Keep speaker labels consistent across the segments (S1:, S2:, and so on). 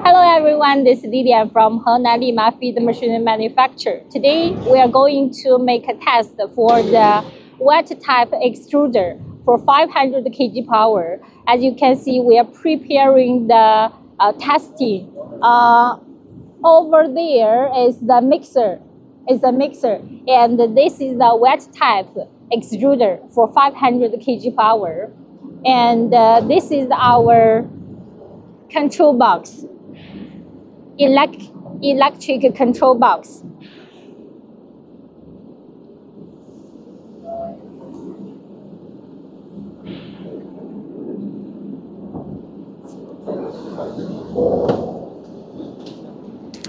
S1: Hello everyone, this is Lydia from Henan Lima Feed Machine Manufacturer. Today we are going to make a test for the wet type extruder for 500 kg power. As you can see, we are preparing the testing. Over there is the mixer. And this is the wet type extruder for 500 kg power. And this is our control box. Electric control box.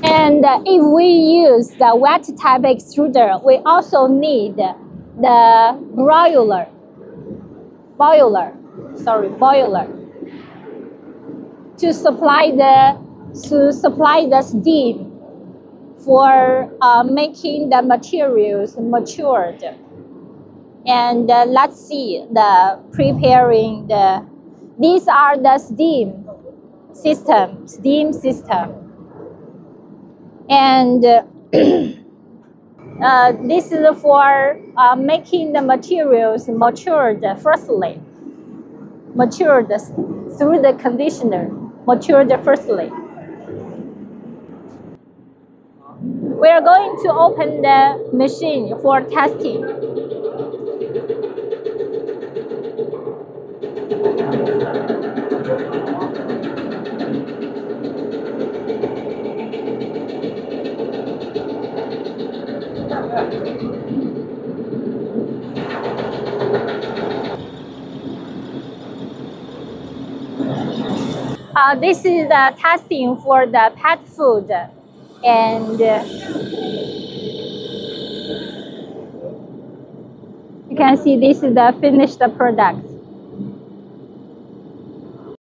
S1: And if we use the wet type extruder, we also need the boiler to supply the steam for making the materials matured. And let's see the preparing these are the steam system. And this is for making the materials matured through the conditioner. Firstly, we are going to open the machine for testing. This is the testing for the pet food, and you can see this is the finished product.